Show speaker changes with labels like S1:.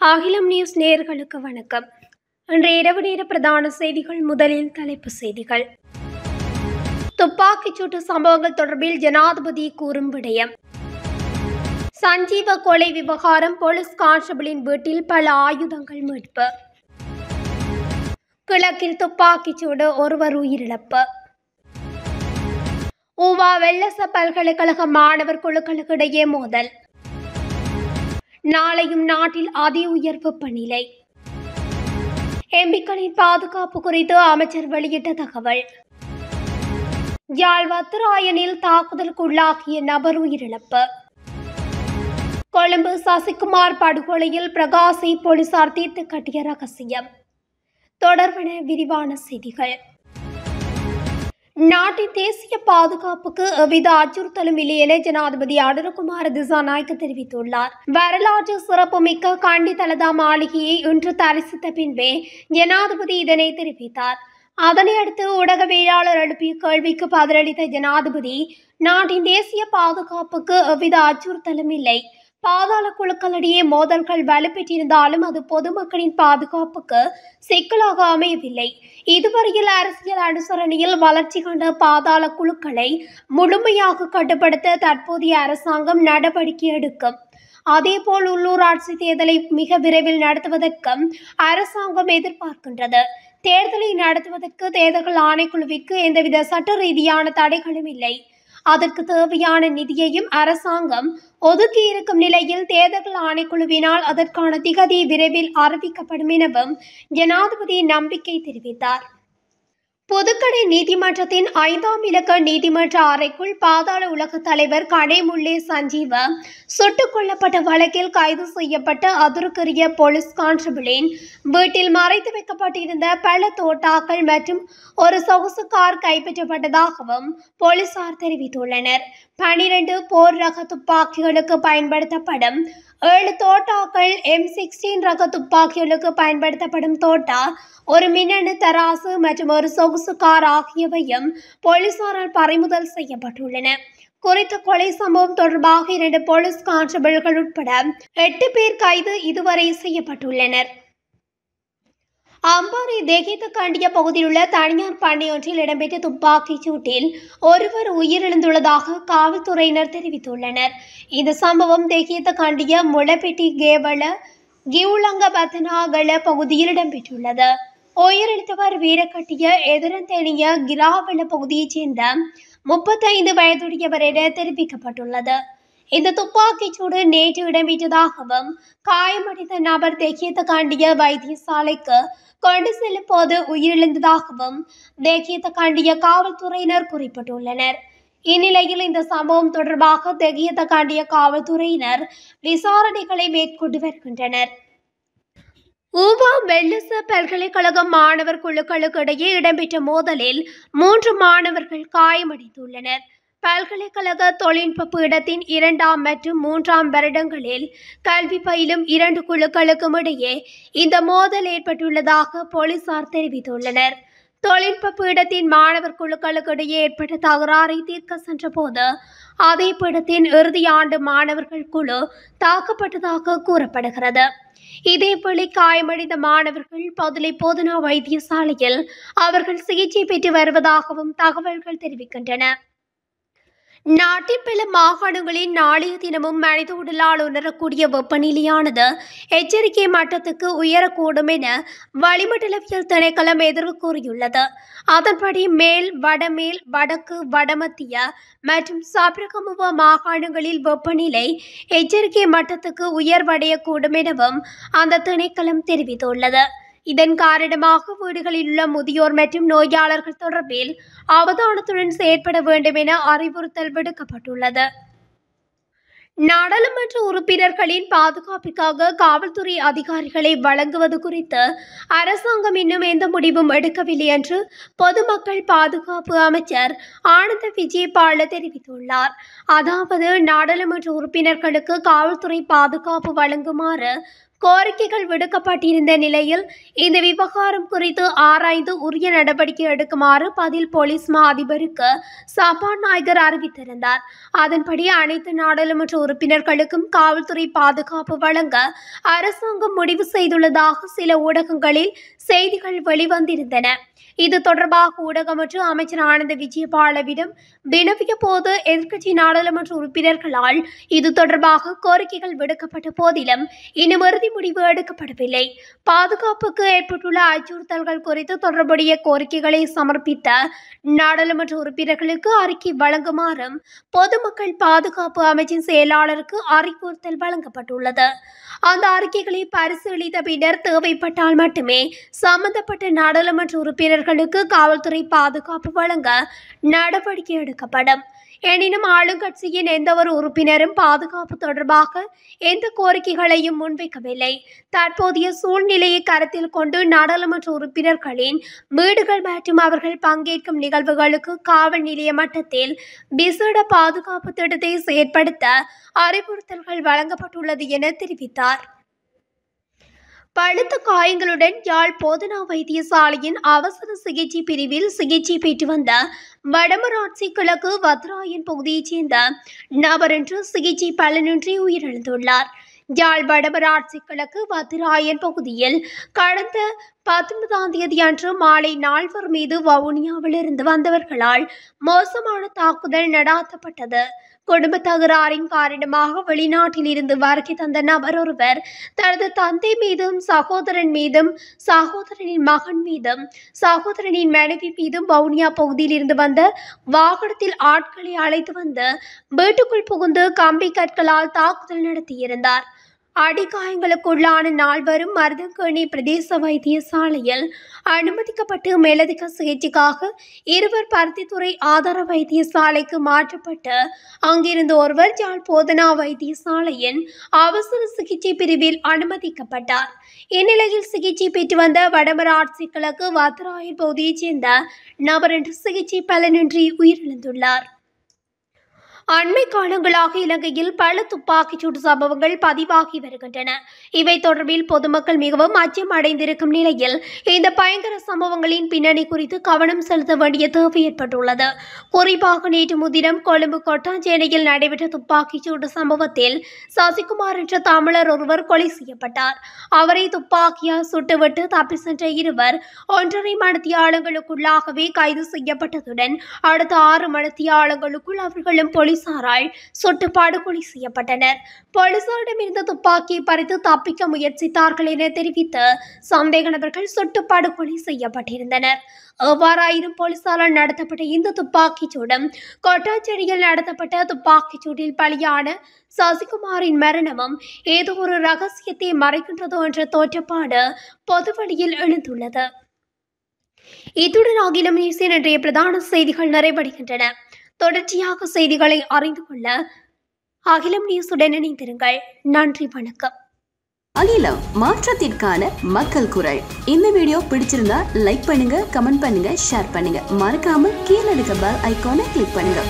S1: அகிலம் நியூஸ் நேயர்களுக்கு வணக்கம். இன்று இரவு நேர பிரதான செய்திகள். முதலில் தலைப்பு செய்திகள். துப்பாக்கிச்சூட்டு சம்பவங்கள் தொடர்பில் ஜனாதிபதி கூறும் விடயம். சஞ்சீவ கொலை விவகாரம். போலீஸ் கான்ஸ்டபிளின் வீட்டில் பல ஆயுதங்கள் மீட்பு. கிழக்கில் துப்பாக்கிச்சூடு, ஒருவர் உயிரிழப்பு. ஊவா வெள்ளச பல்கலைக்கழக மாணவர் குழுக்களுக்கு இடையே மோதல். நாளையும் நாட்டில் அதி உயர் வெப்பநிலை. எம்பிக்களின் பாதுகாப்பு குறித்து அமைச்சர் வெளியிட்ட தகவல். யாழ் வத்திராயனில் தாக்குதலுக்குள்ளாக்கிய நபர் உயிரிழப்பு. கொழும்பு சசிகுமார் படுகொலையில் பிரகாசை போலீசார் தீர்த்து கட்டிய ரகசியம். தொடர்பான விரிவான செய்திகள். நாட்டின் தேசிய பாதுகாப்புக்கு எவ்வித அச்சுறுத்தலும் இல்லை என ஜனாதிபதி அனுரகுமார திசாநாயக்க தெரிவித்துள்ளார். வரலாற்று சிறப்புமிக்க கண்டி தலதா மாளிகையை இன்று தரிசித்த பின்பே ஜனாதிபதி இதனை தெரிவித்தார். அதனையடுத்து ஊடகவியலாளர் எழுப்பிய கேள்விக்கு பதிலளித்த ஜனாதிபதி, நாட்டின் தேசிய பாதுகாப்புக்கு எவ்வித அச்சுறுத்தலும் இல்லை. பாதாள குழுக்களிடையே மோதல்கள் வலுப்பெற்றிருந்தாலும் அது பொதுமக்களின் பாதுகாப்புக்கு சிக்கலாக அமையவில்லை. இதுவரையில் அரசியல் அனுசரணையில் வளர்ச்சி கண்ட பாதாள குழுக்களை முழுமையாக கட்டுப்படுத்த தற்போதைய அரசாங்கம் நடவடிக்கை எடுக்கும். அதேபோல் உள்ளூராட்சி தேர்தலை மிக விரைவில் நடத்துவதற்கும் அரசாங்கம் எதிர்பார்க்கின்றது. தேர்தலை நடத்துவதற்கு தேர்தல்கள் ஆணைக்குழுவிற்கு எந்தவித சட்ட ரீதியான தடைகளும் இல்லை. அதற்கு தேவையான நிதியையும் அரசாங்கம் ஒதுக்கியிருக்கும் நிலையில் தேர்தல்கள் ஆணைக்குழுவினால் அதற்கான திகதி விரைவில் அறிவிக்கப்படும் எனவும் ஜனாதிபதி நம்பிக்கை தெரிவித்தார். புதுக்கடை நீதிமன்றத்தின் 5ஆம் இலக்க நீதிமன்ற அறைக்குள் பாதாள உலக தலைவர் கனேமுல்லே சஞ்சீவ சுட்டுக் கொல்லப்பட்ட வழக்கில் கைது செய்யப்பட்ட அதுருக்கரிய போலீஸ் கான்ஸ்டபிளின் வீட்டில் மறைத்து வைக்கப்பட்டிருந்த பல தோட்டாக்கள் மற்றும் ஒரு சொகுசு கார் கைப்பற்றப்பட்டதாகவும் போலீசார் தெரிவித்துள்ளனர். 12 போர் ரக துப்பாக்கிகளுக்கு பயன்படுத்தப்படும் 7 தோட்டாக்கள், M16 ரக துப்பாக்கிகளுக்கு பயன்படுத்தப்படும் தோட்டா, ஒரு மின்னணு தராசு மற்றும் ஒரு சொகுசு கார் ஆகியவையும் போலீசாரால் பறிமுதல் செய்யப்பட்டுள்ளன. குறித்த கொலை சம்பவம் தொடர்பாக 2 போலீஸ் கான்ஸ்டபிள்கள் உட்பட 8 பேர் கைது இதுவரை செய்யப்பட்டுள்ளனர். அம்பாறை தேகித்தகண்டிய பகுதியில் உள்ள தனியார் பண்ணையொன்றில் இடம்பெற்ற துப்பாக்கிச் சூட்டில் ஒருவர் உயிரிழந்துள்ளதாக காவல்துறையினர் தெரிவித்துள்ளனர். இந்த சம்பவம் தேகித்தகண்டிய முளப்பெட்டி கேவல கிவுலங்க பத்தனாகல பகுதியில் இடம்பெற்றுள்ளது. உயிரிழந்தவர் வீரக்கட்டிய எதிரந்தேனிய கிராவல பகுதியைச் சேர்ந்த 35 வயதுடையவர் என தெரிவிக்கப்பட்டுள்ளது. இந்த துப்பாக்கிச்சூடு நேற்று இடம்பெற்றதாகவும் காயமடைந்த நபர் தேகித்தகண்டிய வைத்தியசாலைக்கு கொண்டு செல்லும் போது உயிரிழந்ததாகவும் தேகித்தகண்டிய காவல்துறையினர் குறிப்பிட்டுள்ளனர். இந்நிலையில் இந்த சம்பவம் தொடர்பாக தேகித்தகண்டிய காவல்துறையினர் விசாரணைகளை மேற்கொண்டு வருகின்றனர். ஊவா வெள்ளச பல்கலைக்கழக மாணவர் குழுக்களுக்கு இடையே இடம்பெற்ற மோதலில் 3 மாணவர்கள் காயமடைந்துள்ளனர். பல்கலைக்கழக தொழில்நுட்ப பீடத்தின் 2ஆம் மற்றும் 3ஆம் வருடங்களில் கல்வி பயிலும் 2 குழுக்களுக்கும் இடையே இந்த மோதல் ஏற்பட்டுள்ளதாக போலீசார் தெரிவித்துள்ளனர். தொழில்நுட்ப பீடத்தின் மாணவர் குழுக்களுக்கு இடையே ஏற்பட்ட தகராறை தீர்க்க சென்ற போது அதே பீடத்தின் இறுதி ஆண்டு மாணவர்கள் குழு தாக்கப்பட்டதாக கூறப்படுகிறது. இதேவேளை காயமடைந்த மாணவர்கள் பதுளை போதனா வைத்தியசாலையில் அவர்கள் சிகிச்சை பெற்று வருவதாகவும் தகவல்கள் தெரிவிக்கின்றன. நாட்டின் பல மாகாணங்களில் நாளைய தினமும் மனித உடலால் உணரக்கூடிய வெப்பநிலையானது எச்சரிக்கை மட்டத்துக்கு உயரக்கூடும் என வளிமண்டலவியல் திணைக்களம் எதிர்வு கூறியுள்ளது. அதன்படி மேல், வடமேல், வடக்கு, வடமத்திய மற்றும் சப்ரகமுவ மாகாணங்களில் வெப்பநிலை எச்சரிக்கை மட்டத்துக்கு உயர்வடையக்கூடும் எனவும் அந்த திணைக்களம் தெரிவித்துள்ளது. இதன் காரணமாக வீடுகளில் உள்ள முதியோர் மற்றும் நோயாளர்கள் தொடர்பில் அவதானத்துடன் செயற்பட வேண்டும் என அறிவுறுத்தல் விடுக்கப்பட்டுள்ளது. நாடாளுமன்ற உறுப்பினர்களின் பாதுகாப்பிற்காக காவல்துறை அதிகாரிகளை வழங்குவது குறித்து அரசாங்கம் இன்னும் எந்த முடிவும் எடுக்கவில்லை என்று பொதுமக்கள் பாதுகாப்பு அமைச்சர் ஆனந்த விஜயபால தெரிவித்துள்ளார். அதாவது நாடாளுமன்ற உறுப்பினர்களுக்கு காவல்துறை பாதுகாப்பு வழங்குமாறு கோரிக்கைகள் விடுக்கப்பட்டிருந்த நிலையில் இந்த விவகாரம் குறித்து ஆராய்ந்து உரிய நடவடிக்கை எடுக்குமாறு பதில் போலீஸ் மா அதிபருக்கு சபாநாயகர் அறிவித்திருந்தார். அதன்படி அனைத்து நாடாளுமன்ற உறுப்பினர்களுக்கும் காவல்துறை பாதுகாப்பு வழங்க அரசாங்கம் முடிவு செய்துள்ளதாக சில ஊடகங்களில் செய்திகள் வெளிவந்திருந்தன. இது தொடர்பாக ஊடகமற்ற அமைச்சர் ஆனந்த விஜயபாலவிடம் வினவிய போது எதிர்க்கட்சி நாடாளுமன்ற உறுப்பினர்களால் இது தொடர்பாக கோரிக்கைகள் விடுக்கப்பட்ட போதிலும் இன்னும் இறுதி முடிவு எடுக்கப்படவில்லை. பாதுகாப்புக்கு ஏற்பட்டுள்ள அச்சுறுத்தல்கள் குறித்து தொடர்புடைய கோரிக்கைகளை சமர்ப்பித்த நாடாளுமன்ற உறுப்பினர்களுக்கு அறிக்கை வழங்குமாறும் பொதுமக்கள் பாதுகாப்பு அமைச்சின் செயலாளருக்கு அறிவுறுத்தல் வழங்கப்பட்டுள்ளது. அந்த அறிக்கைகளை பரிசீலித்த பின்னர் தேவைப்பட்டால் மட்டுமே சம்பந்தப்பட்ட நாடாளுமன்ற உறுப்பினர்களுக்கு காவல்துறை பாதுகாப்பு வழங்க நடவடிக்கை எடுக்கப்படும். எனினும் ஆளுங்கட்சியின் எந்தவொரு உறுப்பினரும் பாதுகாப்பு தொடர்பாக எந்த கோரிக்கைகளையும் முன்வைக்கவில்லை. தற்போதைய சூழ்நிலையை கருத்தில் கொண்டு நாடாளுமன்ற உறுப்பினர்களின் வீடுகள் மற்றும் அவர்கள் பங்கேற்கும் நிகழ்வுகளுக்கு காவல் நிலைய மட்டத்தில் விசேட பாதுகாப்பு திட்டத்தை செயற்படுத்த அறிவுறுத்தல்கள் வழங்கப்பட்டுள்ளது என தெரிவித்தார். பழுத்த காயங்களுடன் யாழ் போதனா வைத்தியசாலையின் அவசர சிகிச்சை பிரிவில் சிகிச்சை பெற்று வந்த வடமராட்சி கிழக்கு வத்ராயன் பகுதியைச் சேர்ந்த நபர் இன்று சிகிச்சை பலனின்றி உயிரிழந்துள்ளார். யாழ் வடமராட்சி கிழக்கு வத்திராயன் பகுதியில் கடந்த 19ஆம் தேதி அன்று மாலை 4 மீது வவுனியாவிலிருந்து வந்தவர்களால் மோசமான தாக்குதல் நடாத்தப்பட்டது. குடும்ப தகராறின் காரணமாக வெளிநாட்டில் இருந்து வருகை தந்த நபர் ஒருவர் தனது தந்தை மீதும் சகோதரன் மீதும் சகோதரனின் மகன் மீதும் சகோதரனின் மனைவி மீதும் வவுனியா பகுதியில் இருந்து வந்த வாகனத்தில் ஆட்களை அழைத்து வந்து வீட்டுக்குள் புகுந்து கம்பி கற்களால் தாக்குதல் நடத்தியிருந்தார். அடிகாயங்களுக்குள்ளான 4 மருதங்கேணி பிரதேச வைத்தியசாலையில் அனுமதிக்கப்பட்டு மேலதிக சிகிச்சைக்காக 2 பருத்தித்துறை ஆதார வைத்தியசாலைக்கு மாற்றப்பட்டு அங்கிருந்து ஒருவர் யாழ் போதனா வைத்தியசாலையின் அவசர சிகிச்சை பிரிவில் அனுமதிக்கப்பட்டார். இந்நிலையில் சிகிச்சை பெற்று வந்த வடமராட்சி கிழக்கு வத்ராயன் பகுதியைச் சேர்ந்த நபர் இன்று சிகிச்சை பலனின்றி உயிரிழந்துள்ளார். அண்மை காலங்களாக இலங்கையில் பல துப்பாக்கிச்சூடு சம்பவங்கள் பதிவாகி வருகின்றன. இவை தொடர்பில் பொதுமக்கள் மிகவும் அச்சம் அடைந்திருக்கும் நிலையில் இந்த பயங்கர சம்பவங்களின் பின்னணி குறித்து கவனம் செலுத்த வேண்டிய தேவை ஏற்பட்டுள்ளது. குறிப்பாக நேற்று முன்தினம் கொழும்பு கொட்டாஞ்சேனையில் நடைபெற்ற துப்பாக்கிச்சூடு சம்பவத்தில் சசிகுமார் என்ற தமிழர் ஒருவர் கொலை செய்யப்பட்டார். அவரை துப்பாக்கியால் சுட்டுவிட்டு தப்பி சென்ற 2 1.5 மணித்தியாலங்களுக்குள்ளாகவே கைது செய்யப்பட்டதுடன் அடுத்த 6 மணித்தியாலங்களுக்குள் அவர்களும் போலீசாரால் சுட்டு படுகொலை செய்யப்பட்டனர். போலீசாரிடமிருந்து துப்பாக்கியை பறித்து தப்பிக்க முயற்சித்தார்கள் என தெரிவித்து சந்தேக நபர்கள் சுட்டு படுகொலை செய்யப்பட்டிருந்தனர். எவ்வாறாயினும் போலீசாரால் நடத்தப்பட்ட இந்த துப்பாக்கிச் சூடும் கொட்டாஞ்சேரியில் நடத்தப்பட்ட துப்பாக்கிச் சூட்டில் பலியான சசிகுமாரின் மரணமும் ஏதோ ஒரு ரகசியத்தை மறைக்கின்றதோ என்ற தோற்றப்பாடு பொதுவெளியில் எழுந்துள்ளது. இத்துடன் அகிலம் நியூஸின் இன்றைய பிரதான செய்திகள் நிறைவடைகின்றன. தொடர்ச்சியாக செய்திகளை அறிந்து கொள்ள அகிலம் நியூஸுடன் இணைந்திருங்கள். நன்றி, வணக்கம்.
S2: அகிலம், மாற்றத்திற்கான மக்கள் குரல். இந்த வீடியோ பிடிச்சிருந்தா லைக் பண்ணுங்க, கமெண்ட் பண்ணுங்க, ஷேர் பண்ணுங்க. மறக்காம கீழே இருக்க பெல் ஐகானை கிளிக் பண்ணுங்க.